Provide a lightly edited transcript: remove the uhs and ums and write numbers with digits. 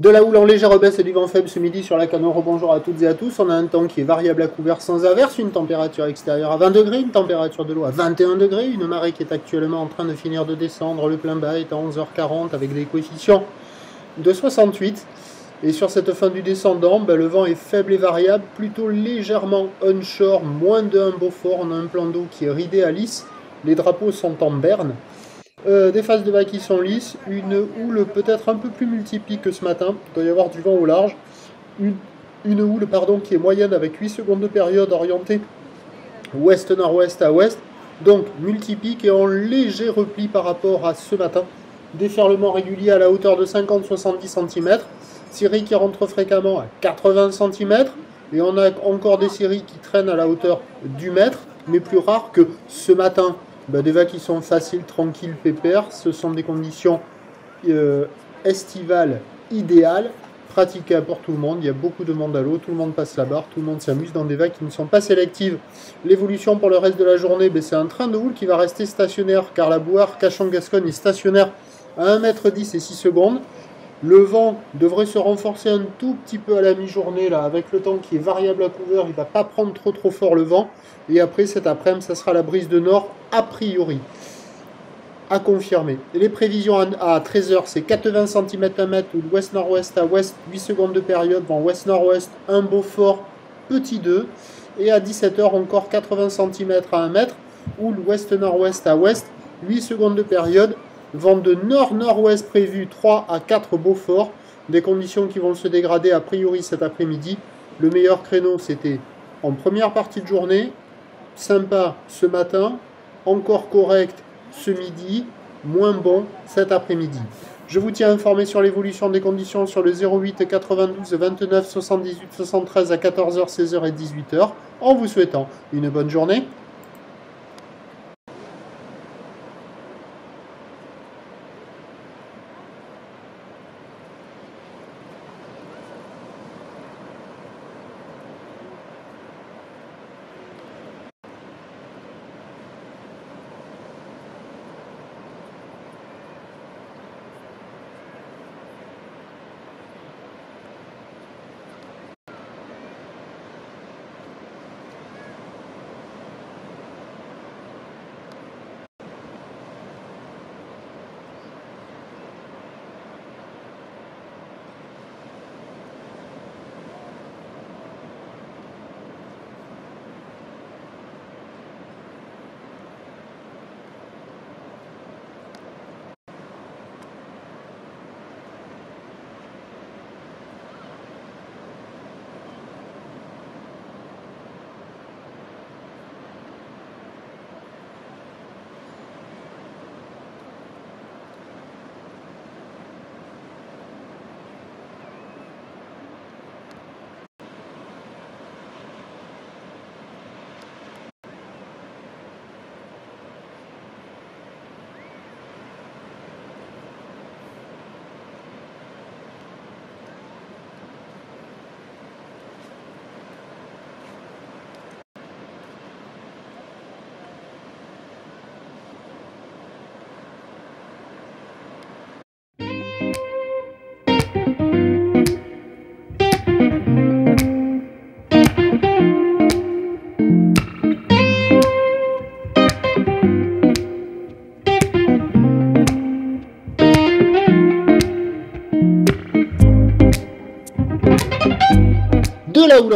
De la houle en légère baisse et du vent faible ce midi sur la Cannon. Bonjour à toutes et à tous. On a un temps qui est variable à couvert sans averse, une température extérieure à 20 degrés, une température de l'eau à 21 degrés, une marée qui est actuellement en train de finir de descendre. Le plein bas est à 11h40 avec des coefficients de 68. Et sur cette fin du descendant, le vent est faible et variable, plutôt légèrement onshore, moins de 1 Beaufort. On a un plan d'eau qui est ridé à lisse. Les drapeaux sont en berne. Des phases de bas qui sont lisses, une houle peut-être un peu plus multiplique que ce matin, il doit y avoir du vent au large, une houle qui est moyenne avec 8 secondes de période orientée ouest-nord-ouest à ouest, donc multiplique et en léger repli par rapport à ce matin. Déferlement régulier à la hauteur de 50-70 cm, séries qui rentrent fréquemment à 80 cm, et on a encore des séries qui traînent à la hauteur du mètre, mais plus rares que ce matin. Des vagues qui sont faciles, tranquilles, pépères. Ce sont des conditions estivales idéales, praticables pour tout le monde. Il y a beaucoup de monde à l'eau, tout le monde passe la barre, tout le monde s'amuse dans des vagues qui ne sont pas sélectives. L'évolution pour le reste de la journée, c'est un train de houle qui va rester stationnaire, car la boueur Cachan-Gascogne est stationnaire à 1,10 m et 6 secondes. Le vent devrait se renforcer un tout petit peu à la mi-journée, là, avec le temps qui est variable à couvert. Il ne va pas prendre trop fort le vent. Et après, cet après-midi, ça sera la brise de nord, a priori. À confirmer. Et les prévisions à 13h, c'est 80 cm à 1 mètre, ou ouest-nord-ouest à ouest, 8 secondes de période, vent ouest-nord-ouest, 1 Beaufort, petit 2. Et à 17h, encore 80 cm à 1 mètre, ou ouest-nord-ouest à ouest, 8 secondes de période, vent de nord-nord-ouest prévu 3 à 4 Beaufort, des conditions qui vont se dégrader a priori cet après-midi. Le meilleur créneau, c'était en première partie de journée, sympa ce matin, encore correct ce midi, moins bon cet après-midi. Je vous tiens informé sur l'évolution des conditions sur le 08 92 29 78 73 à 14h, 16h et 18h, en vous souhaitant une bonne journée. De la houle